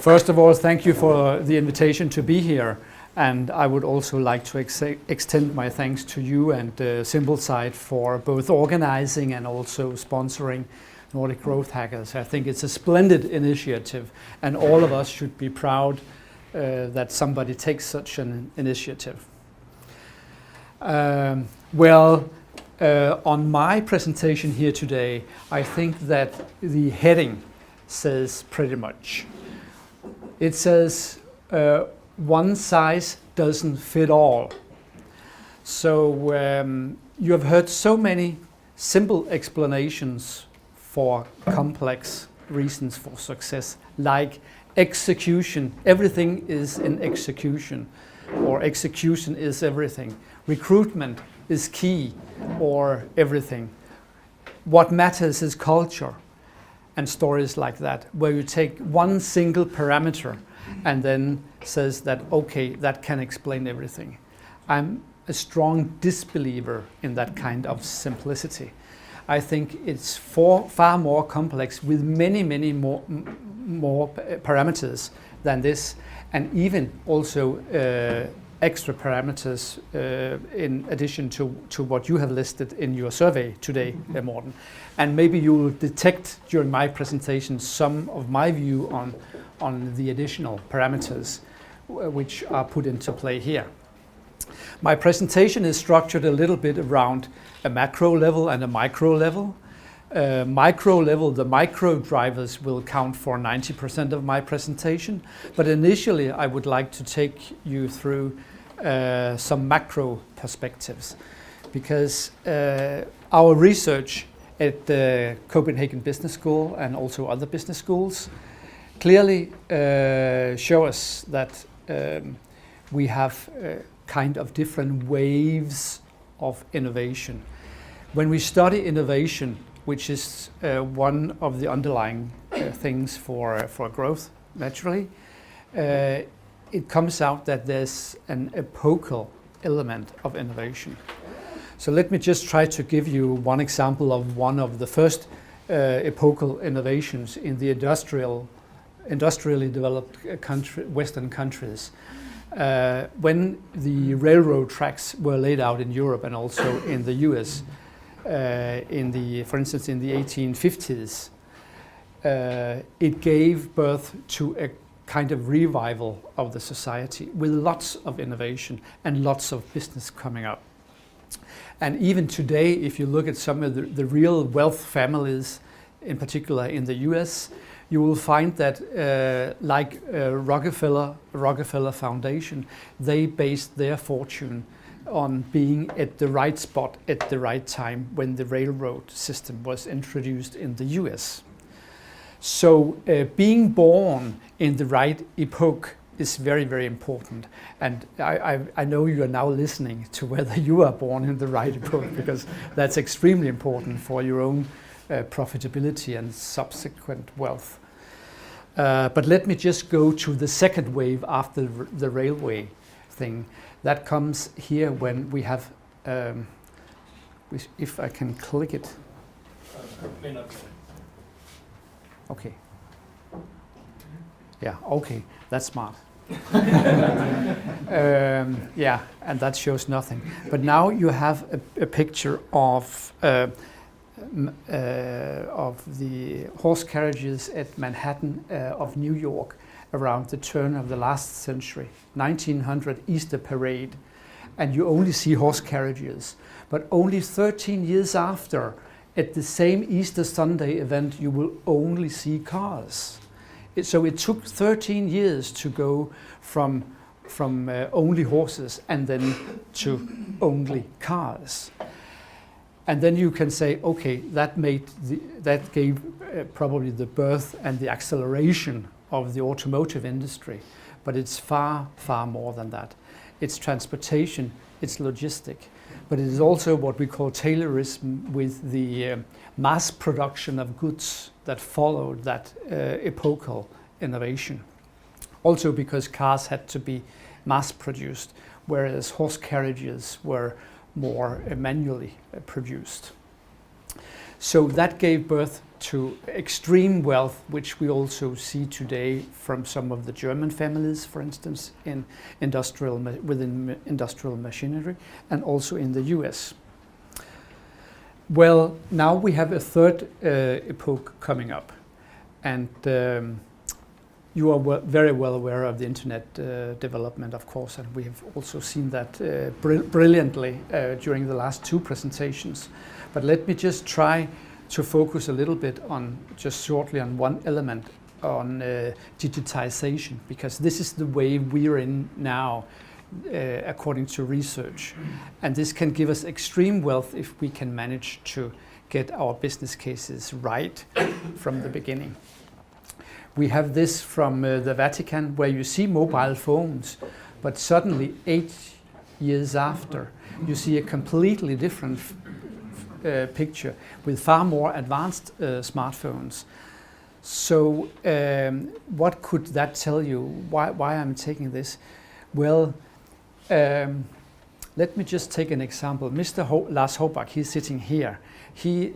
First of all, thank you for the invitation to be here. And I would also like to extend my thanks to you and Simplesite for both organizing and also sponsoring Nordic Growth Hackers. I think it's a splendid initiative, and all of us should be proud that somebody takes such an initiative. On my presentation here today, I think that the heading says pretty much. It says, one size doesn't fit all. So you have heard so many simple explanations for complex reasons for success, like execution. Everything is in execution, or execution is everything. Recruitment is key, or everything. What matters is culture, and stories like that, where you take one single parameter and then says that, okay, that can explain everything. I'm a strong disbeliever in that kind of simplicity. I think it's far more complex with many more parameters than this, and even also extra parameters in addition to what you have listed in your survey today, Morten. And maybe you will detect during my presentation some of my view on the additional parameters which are put into play here. My presentation is structured a little bit around a macro level and a micro level. Micro level, the micro drivers will count for 90% of my presentation, but initially I would like to take you through some macro perspectives, because our research at the Copenhagen Business School and also other business schools clearly show us that we have kind of different waves of innovation. When we study innovation, which is one of the underlying things for growth, naturally, it comes out that there's an epochal element of innovation. So let me just try to give you one example of one of the first epochal innovations in the industrially developed Western countries. When the railroad tracks were laid out in Europe and also in the US, for instance, in the 1850s, it gave birth to a kind of revival of the society with lots of innovation and lots of business coming up. And even today, if you look at some of the real wealth families, in particular in the US, you will find that like Rockefeller Foundation, they based their fortune on being at the right spot at the right time when the railroad system was introduced in the US. So being born in the right epoch is very important. And I know you are now listening to whether you are born in the right epoch, because that's extremely important for your own profitability and subsequent wealth. But let me just go to the second wave after the railway thing. That comes here when we have, if I can click it. Okay. Yeah, okay, that's smart. Yeah, and that shows nothing. But now you have a picture of the horse carriages at Manhattan of New York around the turn of the last century, 1900 Easter parade, and you only see horse carriages. But only 13 years after, at the same Easter Sunday event, you will only see cars. So it took 13 years to go from only horses and then to only cars. And then you can say, okay, that gave probably the birth and the acceleration of the automotive industry, but it's far more than that. It's transportation, it's logistic, but it is also what we call Taylorism, with the mass production of goods that followed that epochal innovation. Also because cars had to be mass produced, whereas horse carriages were more manually produced. So that gave birth to extreme wealth, which we also see today from some of the German families, for instance, in within industrial machinery, and also in the US. Well, now we have a third epoch coming up, and you are very well aware of the internet development, of course, and we have also seen that brilliantly during the last two presentations. But let me just try to focus a little bit on, just shortly, on one element, on digitization, because this is the way we're in now, according to research. And this can give us extreme wealth if we can manage to get our business cases right from the beginning. We have this from the Vatican, where you see mobile phones, but suddenly 8 years after, you see a completely different picture with far more advanced smartphones. So what could that tell you? Why I'm taking this? Well, let me just take an example. Mr. Lars Hobach, he's sitting here. He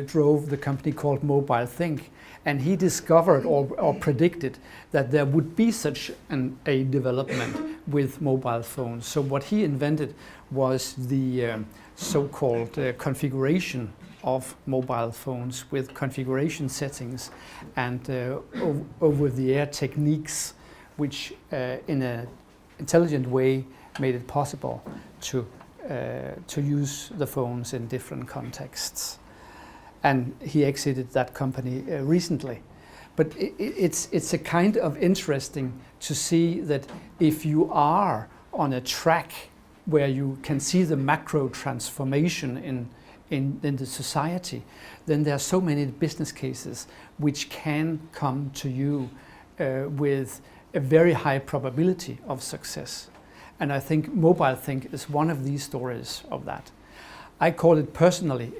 drove the company called Mobile Think, and he discovered or predicted that there would be such a development with mobile phones. So what he invented was the so-called configuration of mobile phones with configuration settings and over-the-air techniques, which in an intelligent way made it possible to use the phones in different contexts. And he exited that company recently. But it's a kind of interesting to see that if you are on a track where you can see the macro transformation in the society, then there are so many business cases which can come to you with a very high probability of success. And I think Mobile Think is one of these stories of that. I call it personally,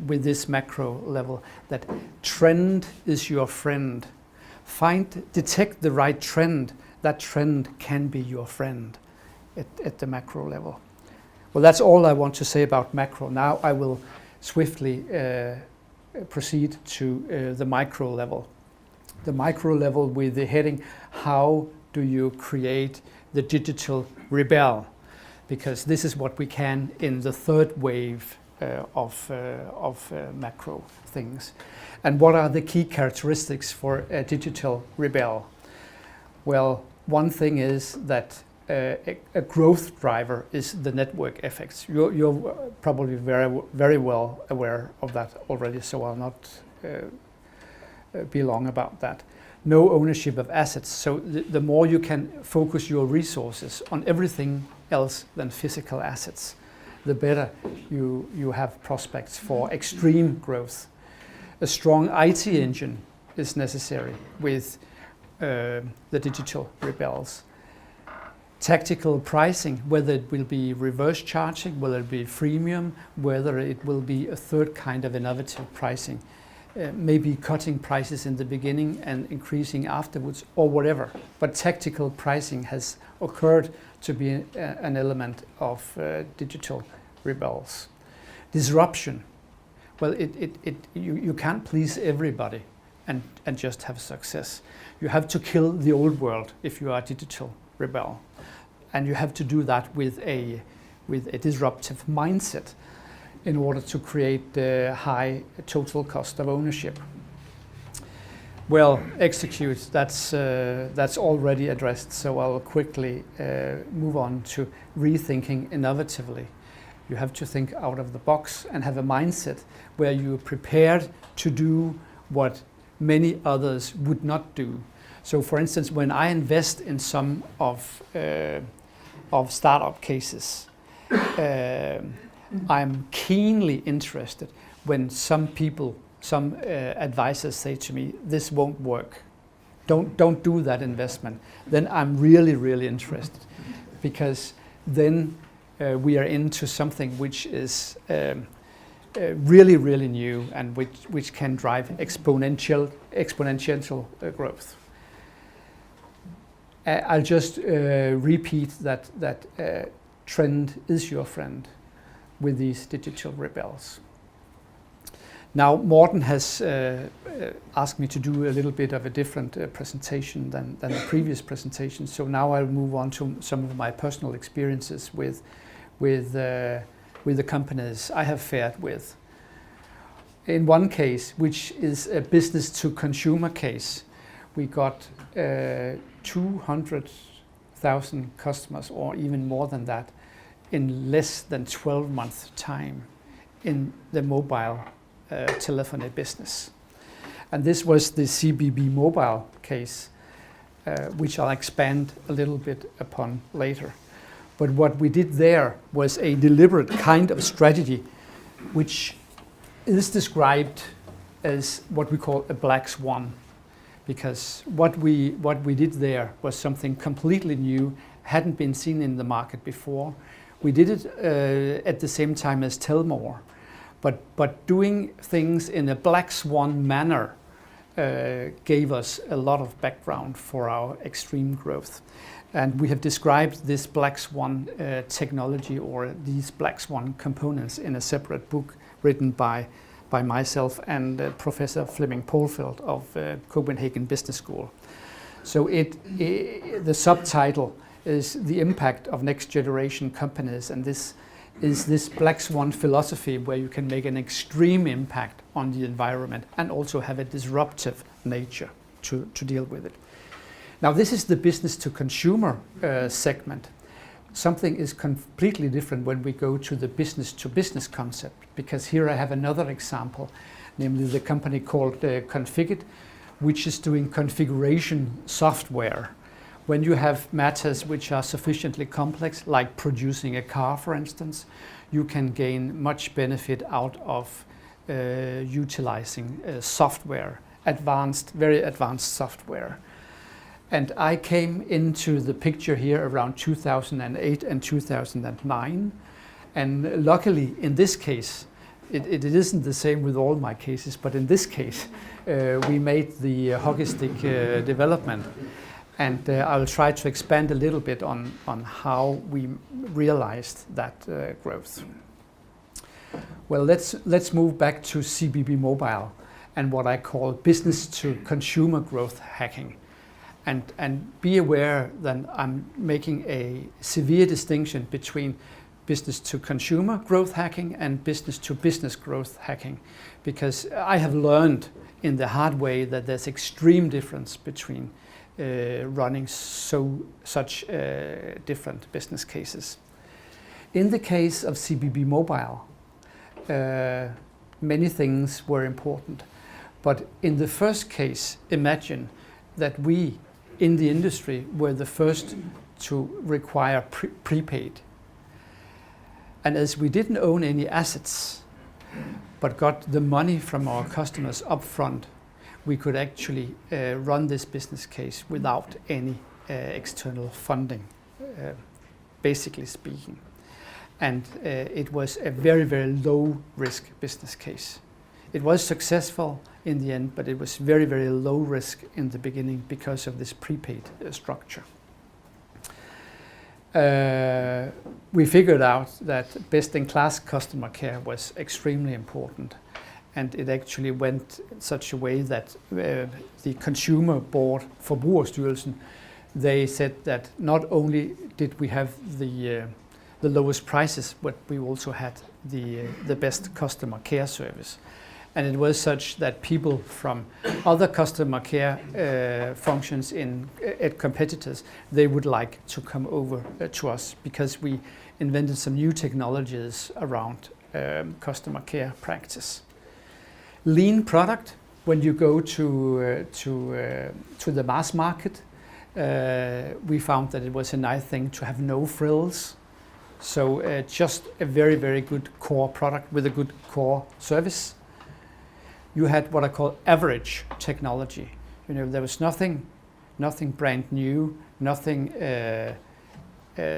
with this macro level, that trend is your friend. Detect the right trend. That trend can be your friend at the macro level. Well, that's all I want to say about macro. Now I will swiftly proceed to the micro level. The micro level with the heading, how do you create the digital rebel? Because this is what we can in the third wave of macro things. And what are the key characteristics for a digital rebel? Well, one thing is that a growth driver is the network effects. You're probably very well aware of that already, so I'll not be long about that. No ownership of assets. So the more you can focus your resources on everything else than physical assets, the better you have prospects for extreme growth. A strong IT engine is necessary with the digital rebels. Tactical pricing, whether it will be reverse charging, whether it be freemium, whether it will be a third kind of innovative pricing, maybe cutting prices in the beginning and increasing afterwards, or whatever. But tactical pricing has occurred to be an element of digital rebels. Disruption. Well, you can't please everybody and just have success. You have to kill the old world if you are a digital rebel. And you have to do that with a disruptive mindset in order to create the high total cost of ownership. Well, execute, that's already addressed, so I'll quickly move on to rethinking innovatively. You have to think out of the box and have a mindset where you're prepared to do what many others would not do. So for instance, when I invest in some of startup cases, I'm keenly interested when some advisors say to me, this won't work. Don't do that investment. Then I'm really, really interested, because then we are into something which is really, really new and which can drive exponential growth. I'll just repeat that trend is your friend with these digital rebels. Now Morten has asked me to do a little bit of a different presentation than the previous presentation, so now I'll move on to some of my personal experiences with the companies I have fared with. In one case, which is a business to consumer case, we got 200,000 customers, or even more than that, in less than 12 months time in the mobile telephony business. And this was the CBB Mobile case, which I'll expand a little bit upon later. But what we did there was a deliberate kind of strategy, which is described as what we call a black swan, because what we did there was something completely new, hadn't been seen in the market before. We did it at the same time as Telmore, but doing things in a black swan manner gave us a lot of background for our extreme growth. And we have described this black swan technology, or these black swan components, in a separate book written by myself and Professor Flemming Polfeldt of Copenhagen Business School. So the subtitle is The Impact of Next Generation Companies, and this is this black swan philosophy where you can make an extreme impact on the environment and also have a disruptive nature to deal with it. Now this is the business to consumer segment. Something is completely different when we go to the business to business concept, because here I have another example, namely the company called Configit, which is doing configuration software. When you have matters which are sufficiently complex, like producing a car, for instance, you can gain much benefit out of utilizing software, very advanced software. And I came into the picture here around 2008 and 2009. And luckily, in this case, it isn't the same with all my cases, but in this case, we made the hockey stick development. And I will try to expand a little bit on how we realized that growth. Well, let's move back to CBB Mobile and what I call business to consumer growth hacking. And be aware that I'm making a severe distinction between business to consumer growth hacking and business to business growth hacking, because I have learned in the hard way that there's extreme difference between running such different business cases. In the case of CBB Mobile, many things were important, but in the first case, imagine that we in the industry were the first to require prepaid. And as we didn't own any assets, but got the money from our customers up front, we could actually run this business case without any external funding, basically speaking. And it was a very, very low risk business case. It was successful in the end, but it was very, very low risk in the beginning because of this prepaid structure. We figured out that best-in-class customer care was extremely important, and it actually went in such a way that the consumer board, Forbrugerstyrelsen, they said that not only did we have the lowest prices, but we also had the best customer care service. And it was such that people from other customer care functions at competitors, they would like to come over to us because we invented some new technologies around customer care practice. Lean product, when you go to the mass market, we found that it was a nice thing to have no frills. So just a very, very good core product with a good core service. You had what I call average technology. You know, there was nothing brand new, nothing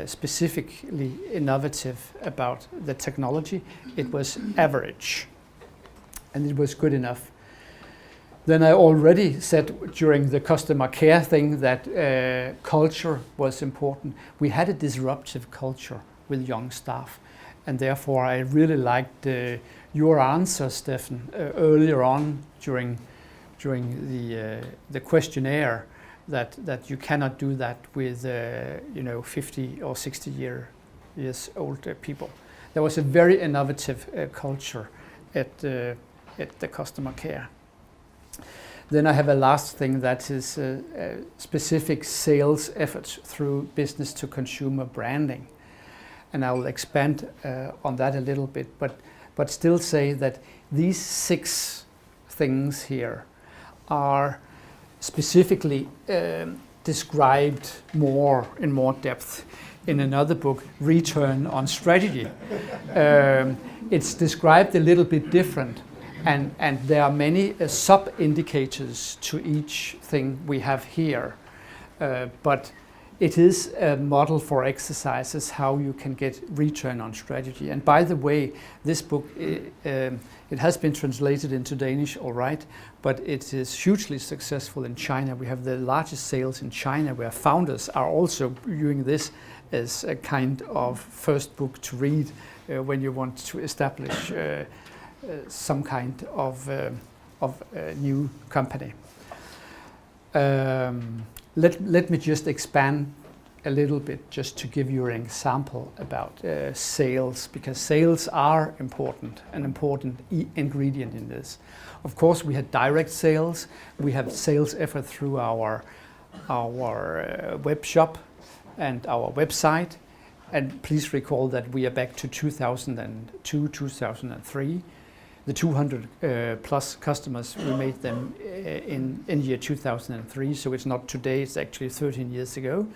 specifically innovative about the technology. It was average, and it was good enough. Then I already said during the customer care thing that culture was important. We had a disruptive culture with young staff, and therefore I really liked your answer, Steffen, earlier on during the questionnaire, that you cannot do that with 50 or 60 years old people. There was a very innovative culture at the customer care. Then I have a last thing, that is specific sales efforts through business to consumer branding. And I will expand on that a little bit, but still say that these 6 things here are specifically described in more depth in another book, Return on Strategy. It's described a little bit different, and there are many sub-indicators to each thing we have here. But it is a model for exercises how you can get return on strategy. And by the way, this book, it has been translated into Danish, all right, but it is hugely successful in China. We have the largest sales in China, where founders are also viewing this as a kind of first book to read when you want to establish some kind of new company. Let me just expand a little bit, just to give you an example about sales, because sales are important, an important ingredient in this. Of course, we had direct sales. We have sales effort through our web shop and our website. And please recall that we are back to 2002, 2003. The 200 plus customers, we made them in year 2003, so it's not today, it's actually 13 years ago.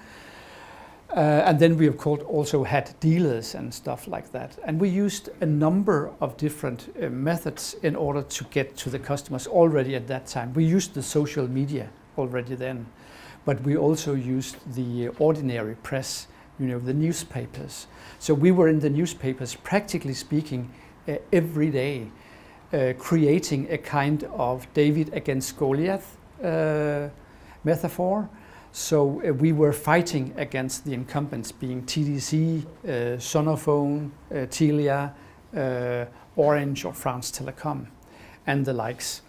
And then we of course also had dealers and stuff like that. And we used a number of different methods in order to get to the customers already at that time. We used the social media already then, but we also used the ordinary press, the newspapers. So we were in the newspapers, practically speaking, every day. Creating a kind of David against Goliath metaphor. So we were fighting against the incumbents, being TDC, Sonophone, Telia, Orange or France Telecom, and the likes.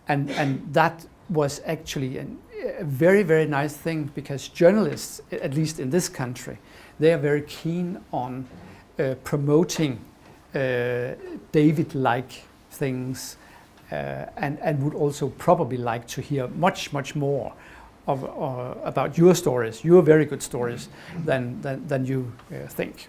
And that was actually a very, very nice thing, because journalists, at least in this country, they are very keen on promoting David-like things, and would also probably like to hear much more about your stories, your very good stories, than you think.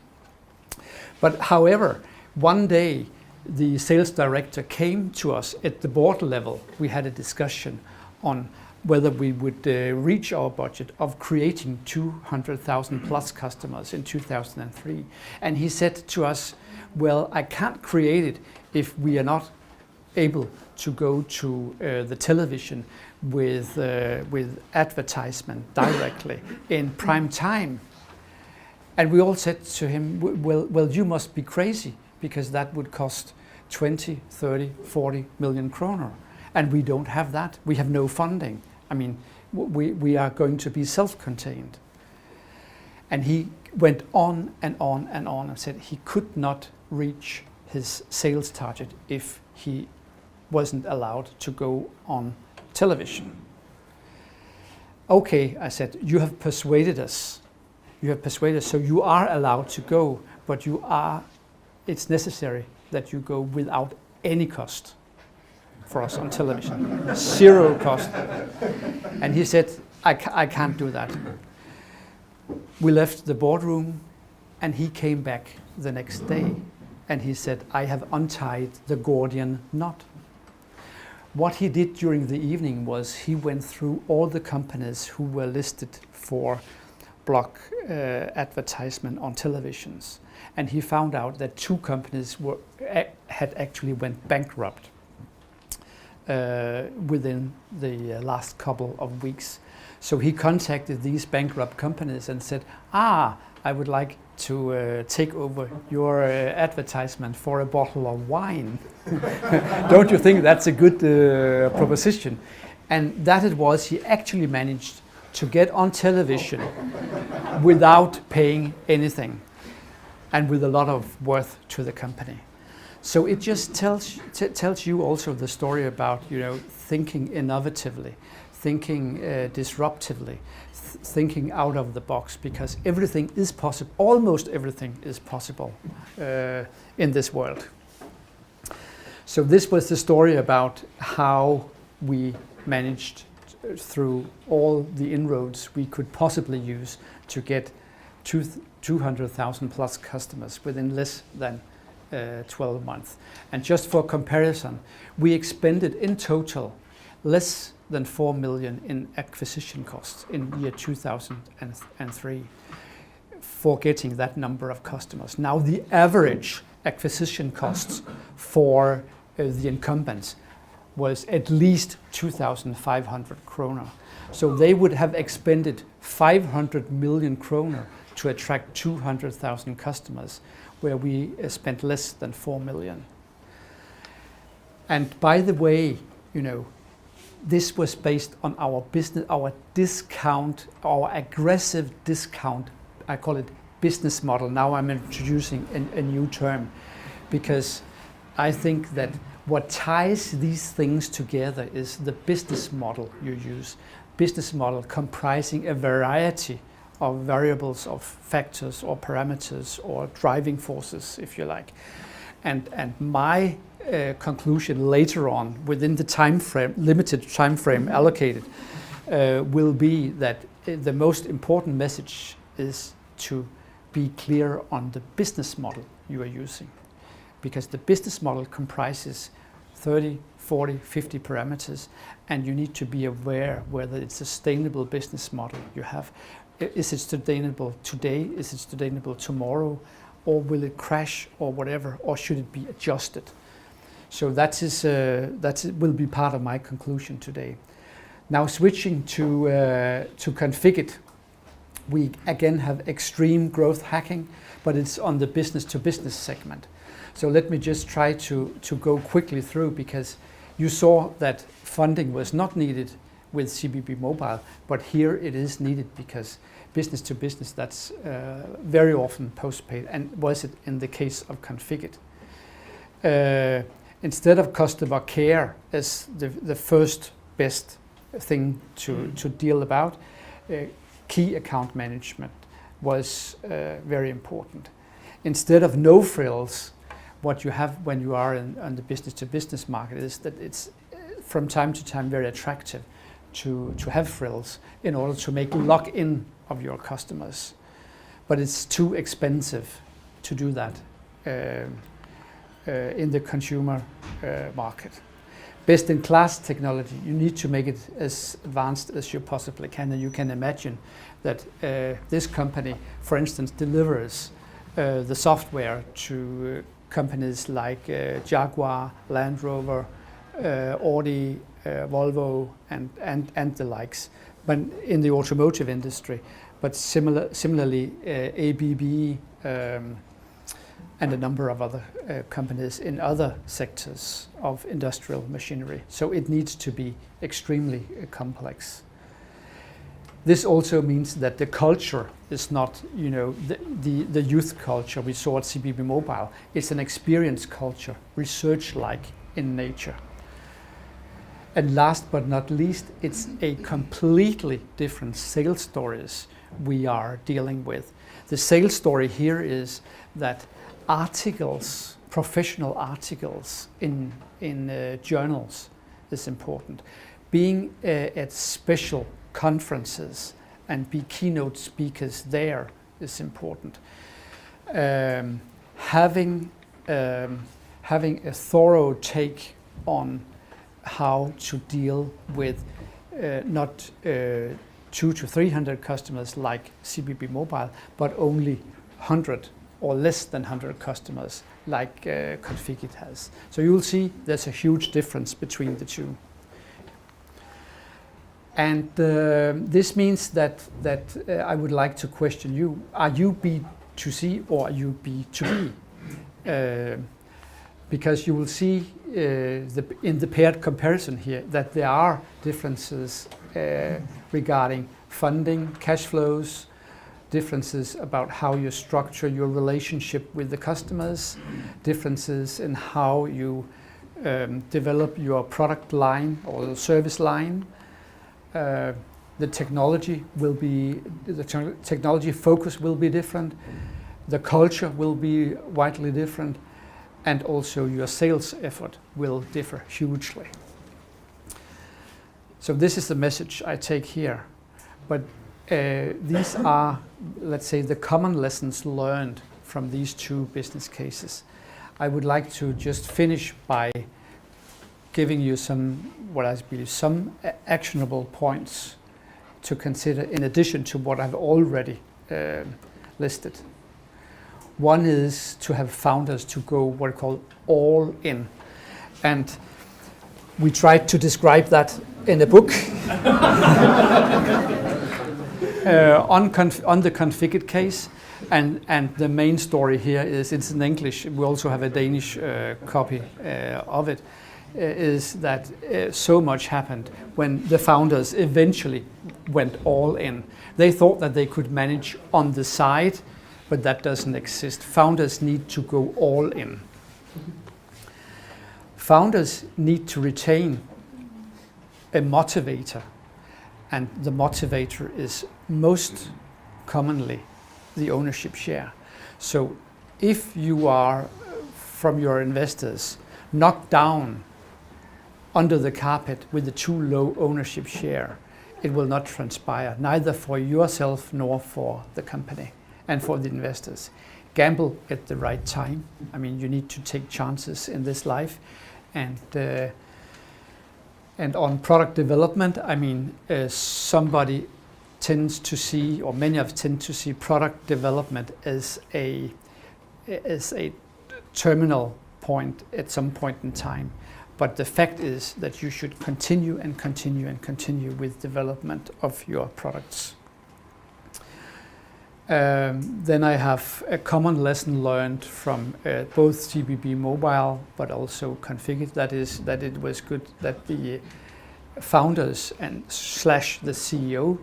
But however, one day the sales director came to us at the board level. We had a discussion on whether we would reach our budget of creating 200,000 plus customers in 2003. And he said to us, well, I can't create it if we are not able to go to the television with advertisement directly in prime time. And we all said to him, well, you must be crazy, because that would cost 20, 30, 40 million kroner. And we don't have that. We have no funding. I mean, we are going to be self-contained. And he went on and on and on and said he could not reach his sales target if he wasn't allowed to go on television. Okay, I said, you have persuaded us. You have persuaded us, so you are allowed to go, but it's necessary that you go without any cost for us on television. 0 cost. And he said, I can't do that. We left the boardroom, and he came back the next day, and he said, I have untied the Gordian knot. What he did during the evening was he went through all the companies who were listed for block advertisement on televisions, and he found out that 2 companies had actually went bankrupt within the last couple of weeks. So he contacted these bankrupt companies and said, I would like to take over your advertisement for a bottle of wine. Don't you think that's a good proposition? And that it was, he actually managed to get on television without paying anything. and with a lot of worth to the company. So it just tells you also the story about, you know, thinking innovatively, thinking disruptively, thinking out of the box, because everything is possible, almost everything is possible in this world. So this was the story about how we managed through all the inroads we could possibly use to get 200,000 plus customers within less than 12 months. And just for comparison, we expended in total less than 4 million in acquisition costs in year 2003 for getting that number of customers. Now the average acquisition costs for the incumbents was at least 2,500 kroner. So they would have expended 500 million kroner to attract 200,000 customers, where we spent less than 4 million. And by the way, you know, this was based on our business, our discount, our aggressive discount, I call it business model. Now I'm introducing a new term, because I think that what ties these things together is the business model you use. Business model comprising a variety of variables, of factors or parameters or driving forces, if you like. And my conclusion later on, within the time frame, limited time frame allocated, will be that the most important message is to be clear on the business model you are using, because the business model comprises 30, 40, 50 parameters, and you need to be aware whether it's a sustainable business model you have. Is it sustainable today? Is it sustainable tomorrow? Or will it crash or whatever? Or should it be adjusted? So that will be part of my conclusion today. Now switching to Configit, we again have extreme growth hacking, but it's on the business-to-business segment. So let me just try to go quickly through, because you saw that funding was not needed with CBB Mobile, but here it is needed, because business to business, that's very often postpaid, and was it in the case of Configit. Instead of customer care as the first best thing to deal about, key account management was very important. Instead of no frills, what you have when you are on the business to business market is that it's from time to time very attractive to have frills in order to make lock-in of your customers. But it's too expensive to do that in the consumer market. Best-in-class technology, you need to make it as advanced as you possibly can, and you can imagine that this company, for instance, delivers the software to companies like Jaguar, Land Rover, Audi, Volvo, and the likes, but in the automotive industry. But similarly, ABB and a number of other companies in other sectors of industrial machinery. So it needs to be extremely complex. This also means that the culture is not, you know, the youth culture we saw at CBB Mobile. It's an experience culture, research-like in nature. And last but not least, it's a completely different sales stories we are dealing with. The sales story here is that articles, professional articles in journals is important. Being at special conferences and be keynote speakers there is important. Having a thorough take on how to deal with not 200 to 300 customers like CBB Mobile, but only 100 or less than 100 customers like Configit has. So you'll see there's a huge difference between the two. And this means that I would like to question you. Are you B2C or are you B2B? Because you will see in the paired comparison here that there are differences regarding funding, cash flows, differences about how you structure your relationship with the customers, differences in how you develop your product line or the service line. The technology focus will be different. The culture will be widely different, and also your sales effort will differ hugely. So this is the message I take here. But these are, let's say, the common lessons learned from these two business cases. I would like to just finish by giving you some actionable points to consider in addition to what I've already listed. One is to have founders to go what I call all in. And we tried to describe that in a book. On the Configit case, and the main story here is, it's in English, we also have a Danish copy of it, is that so much happened when the founders eventually went all in. They thought that they could manage on the side, but that doesn't exist. Founders need to go all in. Founders need to retain a motivator, and the motivator is most commonly the ownership share. So if you are, from your investors, knocked down under the carpet with a too low ownership share, it will not transpire, neither for yourself nor for the company and for the investors. Gamble at the right time. I mean, you need to take chances in this life. And on product development, I mean, somebody tends to see, or many of us tend to see product development as a terminal point at some point in time. But the fact is that you should continue and continue and continue with development of your products. Then I have a common lesson learned from both CBB Mobile but also Configit, that is that it was good that the founders and / the CEO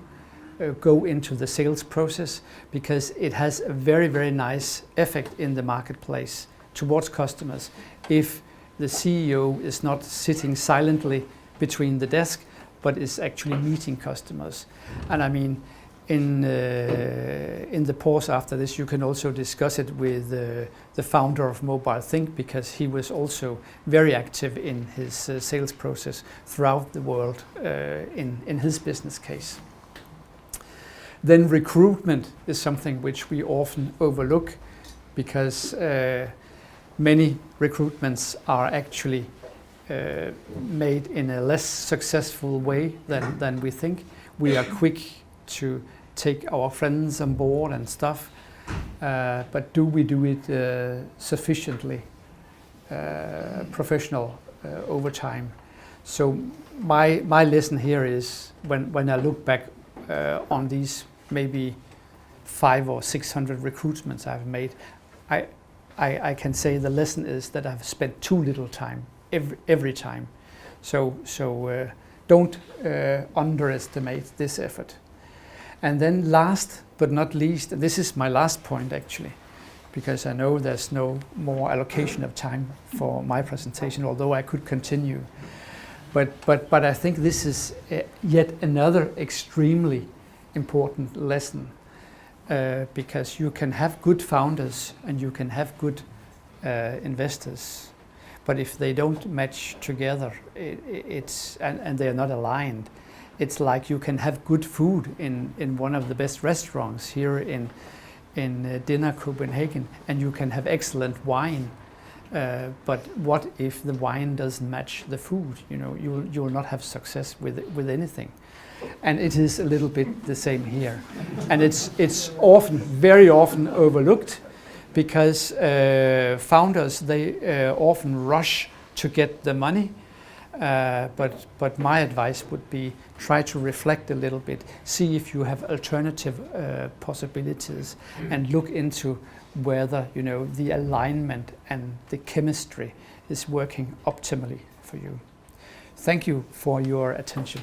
go into the sales process, because it has a very, very nice effect in the marketplace towards customers if the CEO is not sitting silently between the desk but is actually meeting customers. And I mean, in the pause after this, you can also discuss it with the founder of Mobile Think, because he was also very active in his sales process throughout the world in his business case. Then recruitment is something which we often overlook, because many recruitments are actually made in a less successful way than we think. We are quick to take our friends on board and stuff, but do we do it sufficiently professional over time? So my lesson here is, when I look back on these maybe 500 or 600 recruitments I've made, I can say the lesson is that I've spent too little time every time. So don't underestimate this effort. And then last but not least, and this is my last point actually, because I know there's no more allocation of time for my presentation, although I could continue. But I think this is yet another extremely important lesson, because you can have good founders and you can have good investors, but if they don't match together, and they are not aligned, it's like you can have good food in one of the best restaurants here in Dinner Copenhagen, and you can have excellent wine. But what if the wine doesn't match the food? You know, you will not have success with anything. And it is a little bit the same here. And it's often, very often overlooked, because founders, they often rush to get the money. But my advice would be, try to reflect a little bit, see if you have alternative possibilities, and look into whether, you know, the alignment and the chemistry is working optimally for you. Thank you for your attention.